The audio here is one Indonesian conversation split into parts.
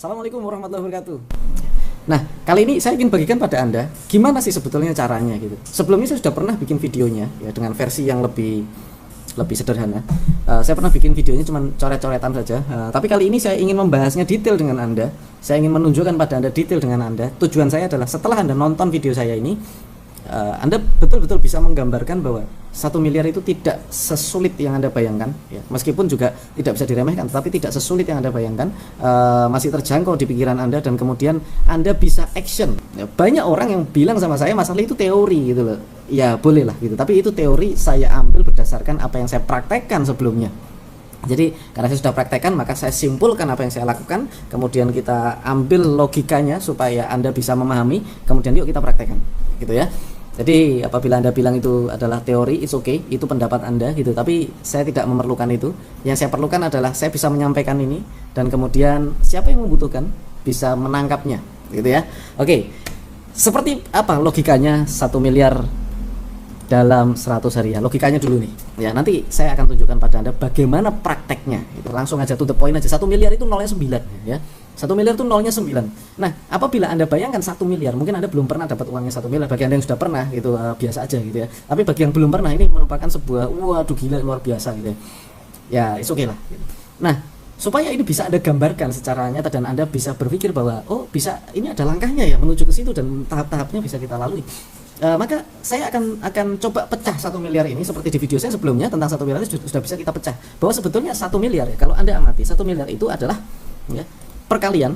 Assalamualaikum warahmatullahi wabarakatuh. Nah, kali ini saya ingin bagikan pada Anda gimana sih sebetulnya caranya gitu. Sebelumnya saya sudah pernah bikin videonya ya dengan versi yang lebih sederhana. Saya pernah bikin videonya cuma coret-coretan saja. Tapi kali ini saya ingin membahasnya detail dengan Anda. Saya ingin menunjukkan pada Anda detail dengan Anda. Tujuan saya adalah setelah Anda nonton video saya ini, Anda betul-betul bisa menggambarkan bahwa 1 miliar itu tidak sesulit yang Anda bayangkan ya. Meskipun juga tidak bisa diremehkan, tapi tidak sesulit yang Anda bayangkan, masih terjangkau di pikiran Anda, dan kemudian Anda bisa action ya. Banyak orang yang bilang sama saya masalah itu teori gitu loh. Ya boleh lah gitu, tapi itu teori saya ambil berdasarkan apa yang saya praktekkan sebelumnya. Jadi karena saya sudah praktekkan, maka saya simpulkan apa yang saya lakukan, kemudian kita ambil logikanya supaya Anda bisa memahami, kemudian yuk kita praktekkan gitu ya. Jadi apabila Anda bilang itu adalah teori, it's okay, itu pendapat Anda gitu. Tapi saya tidak memerlukan itu. Yang saya perlukan adalah saya bisa menyampaikan ini, dan kemudian siapa yang membutuhkan bisa menangkapnya gitu ya. Oke. Seperti apa logikanya 1 miliar dalam 100 hari ya? Logikanya dulu nih ya, nanti saya akan tunjukkan pada Anda bagaimana prakteknya. Itu langsung aja to the point aja. 1 miliar itu nolnya 9 ya. 1 miliar itu nolnya 9. Nah, apabila Anda bayangkan 1 miliar, mungkin Anda belum pernah dapat uangnya 1 miliar. Bagi Anda yang sudah pernah, gitu biasa aja gitu ya. Tapi bagi yang belum pernah, ini merupakan sebuah waduh gila, luar biasa gitu ya. Ya, it's okay lah gitu. Nah, supaya ini bisa Anda gambarkan secara nyata dan Anda bisa berpikir bahwa oh, bisa, ini ada langkahnya ya menuju ke situ dan tahap-tahapnya bisa kita lalui. Maka saya akan coba pecah 1 miliar ini seperti di video saya sebelumnya tentang 1 miliar itu sudah bisa kita pecah. Bahwa sebetulnya 1 miliar ya, kalau Anda amati 1 miliar itu adalah ya, perkalian,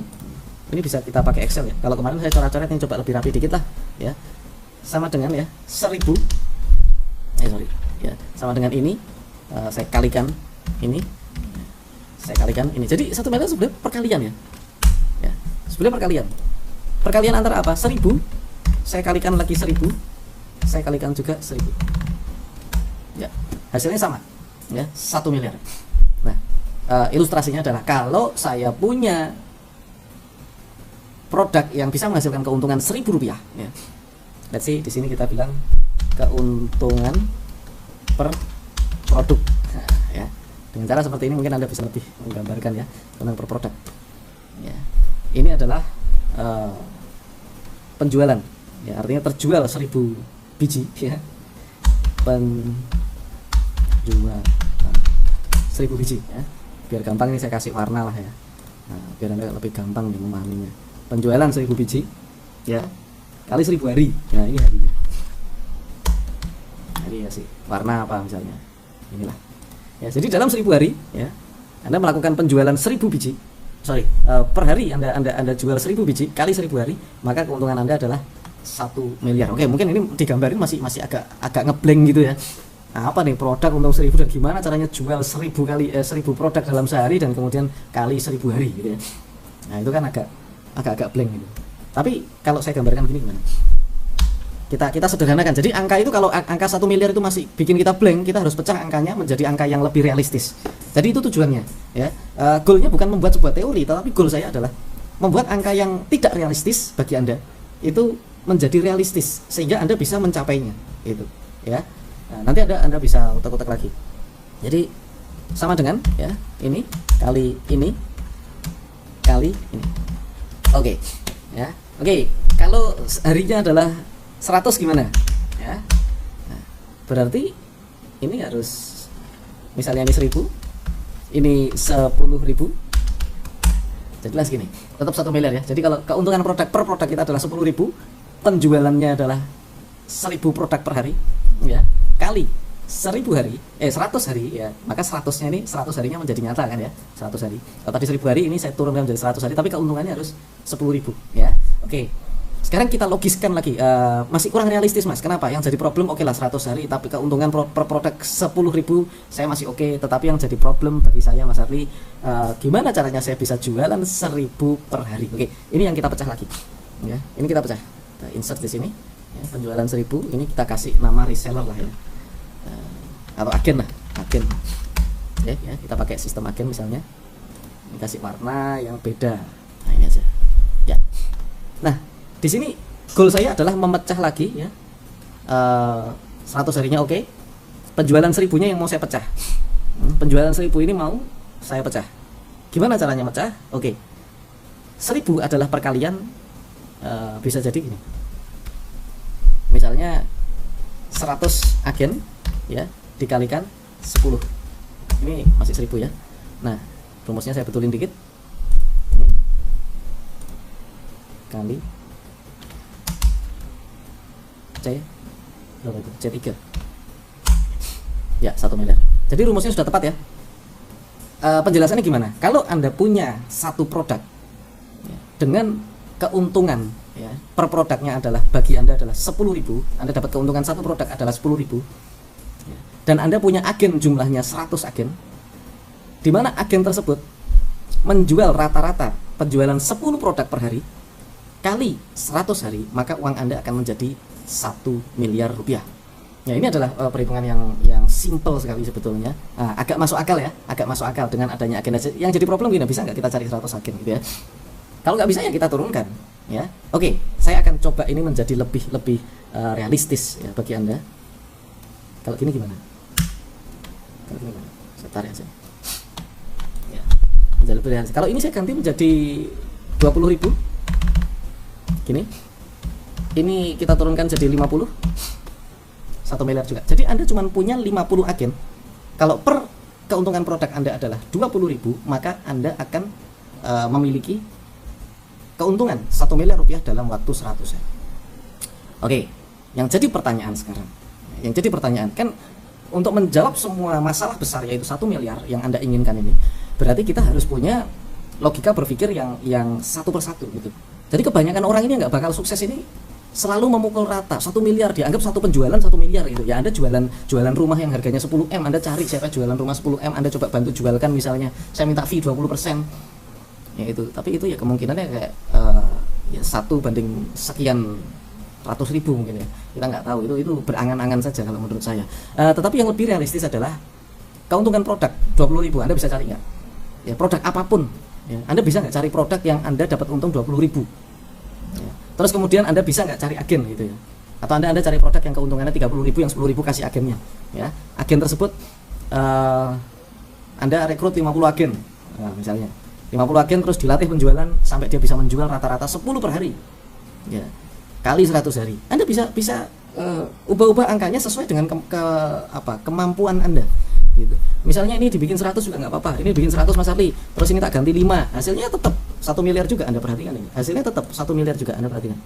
ini bisa kita pakai Excel ya. Kalau kemarin saya coret-coret, yang coba lebih rapi dikit lah ya. Sama dengan ya 1000 ya, sama dengan ini, saya kalikan ini, saya kalikan ini. Jadi 1 miliar sebenarnya perkalian ya. Ya, sebenarnya perkalian. Perkalian antara apa? 1000, saya kalikan lagi 1000, saya kalikan juga 1000. Ya, hasilnya sama ya, 1 miliar. Nah, ilustrasinya adalah kalau saya punya produk yang bisa menghasilkan keuntungan Rp1.000 ya. Let's see, di sini kita bilang keuntungan per produk. Nah, ya. Dengan cara seperti ini mungkin Anda bisa lebih menggambarkan ya, keuntungan per produk. Ya. Ini adalah penjualan. Ya, artinya terjual 1000 biji ya. Penjualan 1000 biji ya. Biar gampang ini saya kasih warna lah ya. Nah, biar Anda lebih gampang nih memahaminya. Penjualan 1000 biji ya kali 1000 hari. Nah, ini harinya. Hari ya sih. Warna apa misalnya? Inilah. Ya, jadi dalam 1000 hari ya, Anda melakukan penjualan 1000 biji. Per hari Anda jual 1000 biji kali 1000 hari, maka keuntungan Anda adalah 1 miliar. Oke, mungkin ini digambarin masih agak ngeblank gitu ya. Nah, apa nih produk untung 1000 dan gimana caranya jual 1000 produk dalam sehari dan kemudian kali 1000 hari gitu ya. Nah, itu kan agak blank gitu. Tapi kalau saya gambarkan begini gimana? Kita sederhanakan. Jadi angka itu, kalau angka 1 miliar itu masih bikin kita blank, kita harus pecah angkanya menjadi angka yang lebih realistis. Jadi itu tujuannya ya. Goalnya bukan membuat sebuah teori, tetapi goal saya adalah membuat angka yang tidak realistis bagi Anda itu menjadi realistis sehingga Anda bisa mencapainya gitu ya. Nah, nanti Anda bisa utak-utak lagi. Jadi sama dengan ya, ini kali ini kali ini. Oke. Ya. Oke, kalau harinya adalah 100 gimana? Ya. Nah, berarti ini harus misalnya ini 1000, ini 10.000. Jadilah segini. Tetap 1 miliar ya. Jadi kalau keuntungan per produk kita adalah 10.000, penjualannya adalah 1000 produk per hari ya. Kali 100 hari ya, maka 100-nya ini 100 harinya menjadi nyata kan ya, 100 hari. Kalau tadi 1000 hari, ini saya turunkan menjadi 100 hari, tapi keuntungannya harus 10.000 ya. Oke, sekarang kita logiskan lagi. Masih kurang realistis mas, kenapa? Yang jadi problem oke lah 100 hari, tapi keuntungan per produk 10.000 saya masih oke. Tetapi yang jadi problem bagi saya Mas Arli, gimana caranya saya bisa jualan 1000 per hari. Oke, ini yang kita pecah lagi ya. Ini kita pecah, kita insert di sini ya, penjualan 1000, ini kita kasih nama reseller lah ya, atau agen lah, agen ya, kita pakai sistem agen misalnya. Ini kasih warna yang beda. Nah, ini aja ya. Nah, di sini goal saya adalah memecah lagi ya. 100 harinya oke. Penjualan 1000-nya yang mau saya pecah. Penjualan 1000 ini mau saya pecah. Gimana caranya pecah? Oke. 1000 adalah perkalian, bisa jadi gini. Misalnya 100 agen ya dikalikan 10. Ini masih 1000 ya. Nah, rumusnya saya betulin dikit. Ini kali C berapa itu? C3. Ya, 1 miliar. Jadi rumusnya sudah tepat ya. Penjelasannya gimana? Kalau Anda punya satu produk ya, dengan keuntungan ya, per produknya adalah bagi Anda adalah 10.000, Anda dapat keuntungan satu produk adalah 10.000 ya, dan Anda punya agen jumlahnya 100 agen, di mana agen tersebut menjual rata-rata penjualan 10 produk per hari kali 100 hari, maka uang Anda akan menjadi 1 miliar rupiah. Ya, ini adalah perhitungan yang simple sekali sebetulnya. Nah, agak masuk akal ya, agak masuk akal dengan adanya agen. Yang jadi problem gini, bisa nggak kita cari 100 agen gitu ya? Kalau nggak bisa ya kita turunkan ya. Oke, saya akan coba ini menjadi lebih realistis ya bagi Anda. Kalau gini gimana? Kalau gini gimana? Saya tarik aja. Ya, menjadi lebih realistis. Kalau ini saya ganti menjadi 20.000. Gini. Ini kita turunkan jadi 50. 1 miliar juga. Jadi Anda cuma punya 50 agen. Kalau per keuntungan produk Anda adalah 20.000, maka Anda akan memiliki keuntungan 1 miliar rupiah dalam waktu 100 hari. Oke, yang jadi pertanyaan sekarang. Yang jadi pertanyaan kan, untuk menjawab semua masalah besar yaitu 1 miliar yang Anda inginkan ini, berarti kita harus punya logika berpikir yang satu persatu gitu. Jadi kebanyakan orang ini nggak bakal sukses ini selalu memukul rata 1 miliar, dianggap satu penjualan 1 miliar gitu ya. Anda jualan rumah yang harganya 10M, Anda cari siapa jualan rumah 10M, Anda coba bantu jualkan, misalnya saya minta fee 20% ya itu. Tapi itu ya kemungkinannya kayak ya 1 banding sekian ratus ribu mungkin ya, kita nggak tahu, itu berangan-angan saja kalau menurut saya. Tetapi yang lebih realistis adalah keuntungan produk 20.000. Anda bisa cari nggak ya, produk apapun ya, Anda bisa nggak cari produk yang Anda dapat untung 20.000 ya. Terus kemudian Anda bisa nggak cari agen gitu ya, atau Anda cari produk yang keuntungannya 30.000, yang 10.000 kasih agennya ya. Agen tersebut Anda rekrut 50 agen misalnya 50 agen, terus dilatih penjualan sampai dia bisa menjual rata-rata 10 per hari ya, kali 100 hari. Anda bisa ubah-ubah angkanya sesuai dengan kemampuan Anda gitu. Misalnya ini dibikin 100 juga nggak apa-apa, ini bikin 100 Mas Arli, terus ini tak ganti 5, hasilnya tetap 1 miliar juga. Anda perhatikan ini, hasilnya tetap 1 miliar juga. Anda perhatikan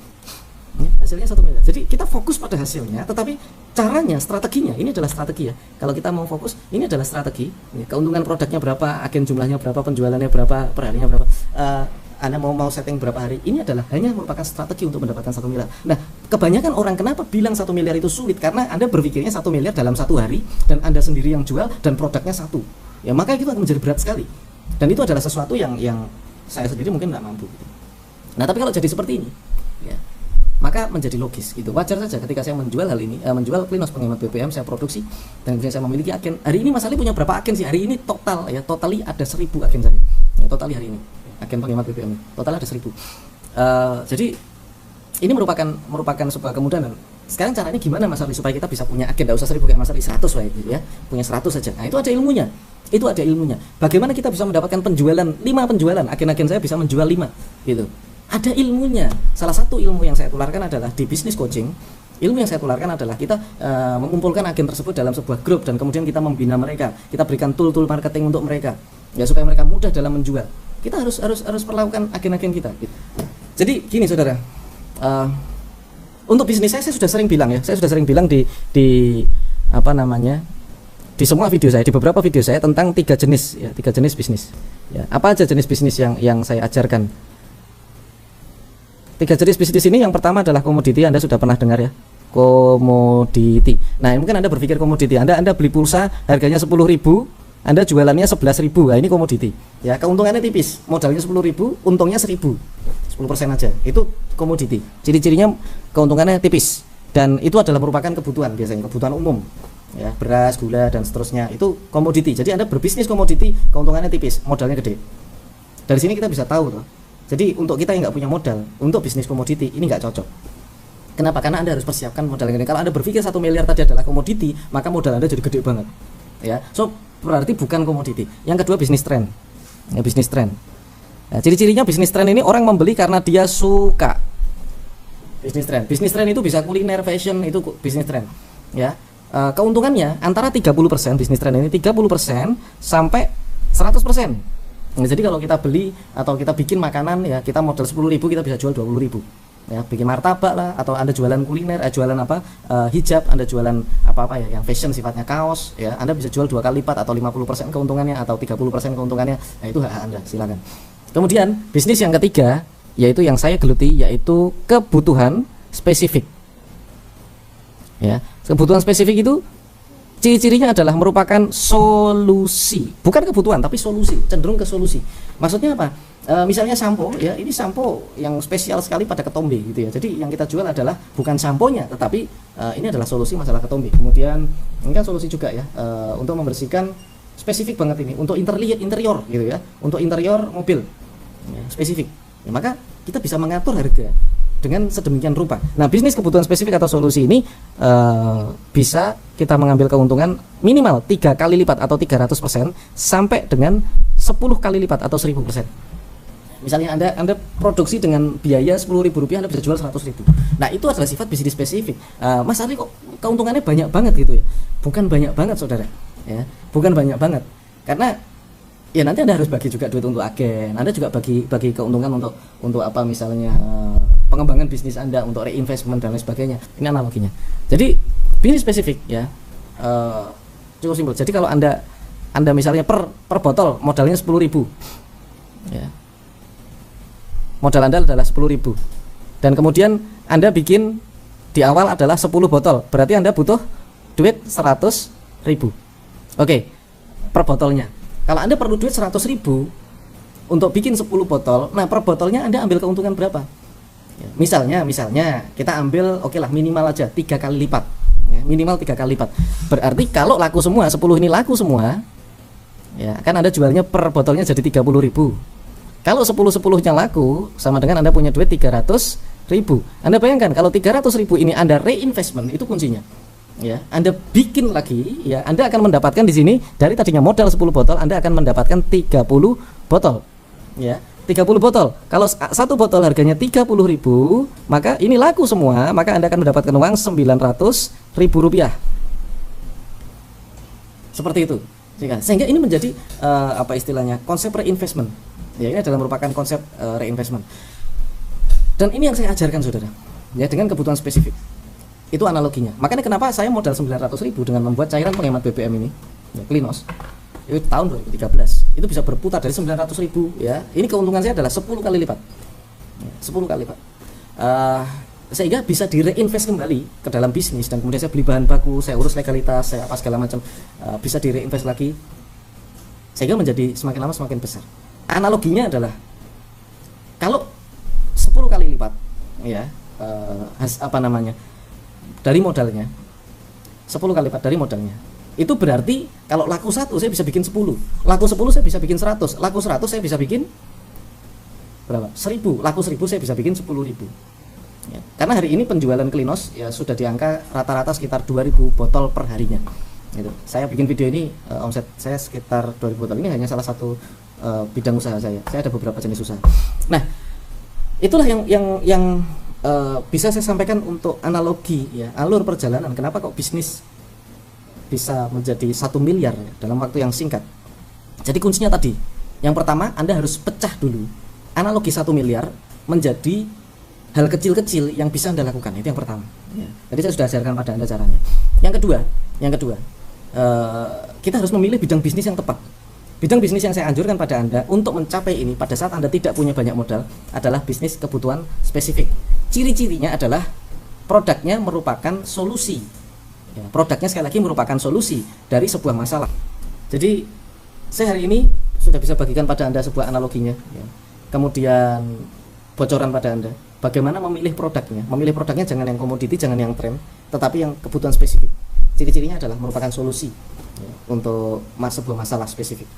ya, hasilnya 1 miliar. Jadi kita fokus pada hasilnya, tetapi caranya, strateginya, ini adalah strategi ya. Kalau kita mau fokus, ini adalah strategi ya, keuntungan produknya berapa, agen jumlahnya berapa, penjualannya berapa, perharinya berapa, Anda mau setting berapa hari, ini adalah hanya merupakan strategi untuk mendapatkan 1 miliar. Nah, kebanyakan orang kenapa bilang 1 miliar itu sulit, karena Anda berpikirnya 1 miliar dalam 1 hari, dan Anda sendiri yang jual, dan produknya 1 ya, maka itu akan menjadi berat sekali, dan itu adalah sesuatu yang saya sendiri mungkin nggak mampu gitu. Nah, tapi kalau jadi seperti ini ya, maka menjadi logis gitu. Wajar saja ketika saya menjual hal ini, menjual Klinos penghemat BBM, saya produksi, dan kemudian saya memiliki agen. Hari ini Mas Ali punya berapa agen sih? Hari ini total ya, totally ada 1000 agen saya ya, totally hari ini agen penghemat BBM total ada 1000. Jadi ini merupakan sebuah kemudahan. Sekarang caranya gimana Mas Ali supaya kita bisa punya agen, tidak usah 1000 kayak Mas Ali, 100 gitu ya, punya 100 saja. Nah, itu ada ilmunya. Itu ada ilmunya. Bagaimana kita bisa mendapatkan penjualan 5 penjualan, agen-agen saya bisa menjual 5 gitu. Ada ilmunya. Salah satu ilmu yang saya tularkan adalah di bisnis coaching. Ilmu yang saya tularkan adalah kita mengumpulkan agen tersebut dalam sebuah grup, dan kemudian kita membina mereka. Kita berikan tool-tool marketing untuk mereka ya, supaya mereka mudah dalam menjual. Kita harus perlakukan agen-agen kita gitu. Jadi gini saudara, untuk bisnis saya sudah sering bilang ya, saya sudah sering bilang di di semua video saya, di beberapa video saya tentang 3 jenis ya, 3 jenis bisnis ya. Apa aja jenis bisnis yang saya ajarkan? 3 jenis bisnis ini, yang pertama adalah komoditi. Anda sudah pernah dengar ya, komoditi. Nah, mungkin Anda berpikir komoditi, Anda beli pulsa harganya 10.000, Anda jualannya 11.000. Nah, ini komoditi ya, keuntungannya tipis, modalnya 10.000, untungnya 1.000, 10% aja. Itu komoditi. Ciri-cirinya keuntungannya tipis, dan itu adalah merupakan kebutuhan, biasanya kebutuhan umum ya, beras, gula, dan seterusnya. Itu komoditi. Jadi Anda berbisnis komoditi, keuntungannya tipis, modalnya gede. Dari sini kita bisa tahu tuh. Jadi untuk kita yang nggak punya modal untuk bisnis komoditi, ini nggak cocok. Kenapa? Karena Anda harus persiapkan modal yang gede. Kalau Anda berpikir 1 miliar tadi adalah komoditi, maka modal Anda jadi gede banget ya. So berarti bukan komoditi. Yang kedua, bisnis tren ya, bisnis tren. Nah, ciri-cirinya bisnis tren ini orang membeli karena dia suka. Bisnis tren itu bisa kuliner, fashion, itu bisnis tren. Ya. Keuntungannya antara 30% bisnis tren ini 30% sampai 100%. Nah, jadi kalau kita beli atau kita bikin makanan ya, kita modal 10.000 kita bisa jual 20.000. Ya, bikin martabak lah, atau Anda jualan kuliner, jualan apa? Hijab, Anda jualan apa-apa ya yang fashion sifatnya kaos ya, Anda bisa jual 2 kali lipat atau 50% keuntungannya atau 30% keuntungannya. Nah, itu hak Anda, silakan. Kemudian bisnis yang ketiga yaitu yang saya geluti, yaitu kebutuhan spesifik. Ya, kebutuhan spesifik itu ciri-cirinya adalah merupakan solusi, bukan kebutuhan tapi solusi, cenderung ke solusi. Maksudnya apa? Misalnya sampo ya, ini sampo yang spesial sekali pada ketombe gitu ya. Jadi yang kita jual adalah bukan samponya, tetapi ini adalah solusi masalah ketombe. Kemudian ini kan solusi juga ya, untuk membersihkan, spesifik banget ini untuk interior gitu ya, untuk interior mobil ya, spesifik ya, maka kita bisa mengatur harga dengan sedemikian rupa. Nah, bisnis kebutuhan spesifik atau solusi ini bisa kita mengambil keuntungan minimal 3 kali lipat atau 300% sampai dengan 10 kali lipat atau 1000%. Misalnya Anda produksi dengan biaya Rp10.000, Anda bisa jual Rp100.000. Nah, itu adalah sifat bisnis spesifik. Mas Ari kok keuntungannya banyak banget gitu ya? Bukan banyak banget, saudara. Ya, bukan banyak banget. Karena ya nanti Anda harus bagi juga duit untuk agen. Anda juga bagi keuntungan untuk apa misalnya pengembangan bisnis Anda, untuk reinvestment dan lain sebagainya. Ini analoginya. Jadi bisnis spesifik ya, cukup simpel. Jadi kalau Anda misalnya per botol modalnya 10.000 ya, modal Anda adalah 10.000 dan kemudian Anda bikin di awal adalah 10 botol, berarti Anda butuh duit 100.000. Oke, per botolnya. Kalau Anda perlu duit 100.000 untuk bikin 10 botol, nah per botolnya Anda ambil keuntungan berapa? Ya, misalnya kita ambil oke lah minimal aja 3 kali lipat ya, minimal 3 kali lipat. Berarti kalau laku semua 10 ini laku semua ya, kan Anda jualnya per botolnya jadi 30.000. Kalau 10-10-nya laku, sama dengan Anda punya duit 300.000. Anda bayangkan kalau 300.000 ini Anda reinvestment, itu kuncinya. Ya, Anda bikin lagi, ya, Anda akan mendapatkan di sini dari tadinya modal 10 botol, Anda akan mendapatkan 30 botol. Ya, 30 botol. Kalau satu botol harganya 30.000, maka ini laku semua, maka Anda akan mendapatkan uang Rp900.000. Seperti itu. Sehingga ini menjadi apa istilahnya? Konsep reinvestment. Ya, ini adalah merupakan konsep reinvestment. Dan ini yang saya ajarkan, saudara. Ya, dengan kebutuhan spesifik. Itu analoginya. Makanya kenapa saya modal 900.000 dengan membuat cairan penghemat BBM ini, ya, Klinos. Itu tahun 2013. Itu bisa berputar dari 900.000 ya. Ini keuntungan saya adalah 10 kali lipat. Ya, 10 kali lipat. Sehingga bisa direinvest kembali ke dalam bisnis, dan kemudian saya beli bahan baku, saya urus legalitas, saya apa segala macam, bisa direinvest lagi. Sehingga menjadi semakin lama semakin besar. Analoginya adalah kalau 10 kali lipat ya, dari modalnya 10 kali lipat dari modalnya, itu berarti kalau laku 1 saya bisa bikin 10, laku 10 saya bisa bikin 100, laku 100 saya bisa bikin berapa? 1000, laku 1000 saya bisa bikin 10.000 ya. Karena hari ini penjualan Klinos ya sudah di angka rata-rata sekitar 2.000 botol per harinya gitu. Saya bikin video ini, omset saya sekitar 2.000 botol. Ini hanya salah satu bidang usaha saya ada beberapa jenis usaha. Nah, itulah yang bisa saya sampaikan untuk analogi ya, alur perjalanan kenapa kok bisnis bisa menjadi 1 miliar ya, dalam waktu yang singkat. Jadi kuncinya tadi, yang pertama Anda harus pecah dulu analogi 1 miliar menjadi hal kecil-kecil yang bisa Anda lakukan. Itu yang pertama ya. Jadi saya sudah ajarkan pada Anda caranya. Yang kedua kita harus memilih bidang bisnis yang tepat. Bidang bisnis yang saya anjurkan pada Anda untuk mencapai ini pada saat Anda tidak punya banyak modal adalah bisnis kebutuhan spesifik. Ciri-cirinya adalah produknya merupakan solusi ya, produknya sekali lagi merupakan solusi dari sebuah masalah. Jadi saya hari ini sudah bisa bagikan pada Anda sebuah analoginya ya. Kemudian bocoran pada Anda bagaimana memilih produknya. Memilih produknya jangan yang komoditi, jangan yang tren, tetapi yang kebutuhan spesifik. Ciri-cirinya adalah merupakan solusi ya, untuk sebuah masalah spesifik.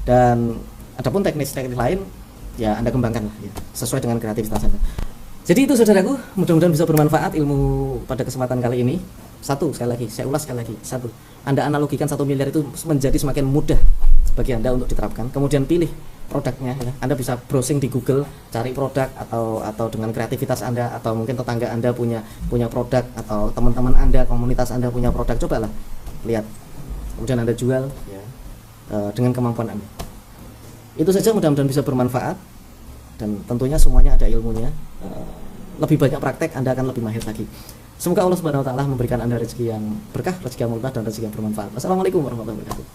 Dan adapun teknik-teknik lain ya Anda kembangkan lah ya, sesuai dengan kreativitas Anda. Jadi itu saudaraku, mudah-mudahan bisa bermanfaat ilmu pada kesempatan kali ini. Sekali lagi, saya ulas sekali lagi. Anda analogikan 1 miliar itu menjadi semakin mudah bagi Anda untuk diterapkan. Kemudian pilih produknya ya. Anda bisa browsing di Google, cari produk atau dengan kreativitas Anda, atau mungkin tetangga Anda punya produk, atau teman-teman Anda, komunitas Anda punya produk, cobalah lihat, kemudian Anda jual ya, dengan kemampuan Anda. Itu saja, mudah-mudahan bisa bermanfaat, dan tentunya semuanya ada ilmunya. Lebih banyak praktek, Anda akan lebih mahir lagi. Semoga Allah Subhanahu wa taala memberikan Anda rezeki yang berkah, rezeki yang murah, dan rezeki yang bermanfaat. Wassalamualaikum warahmatullahi wabarakatuh.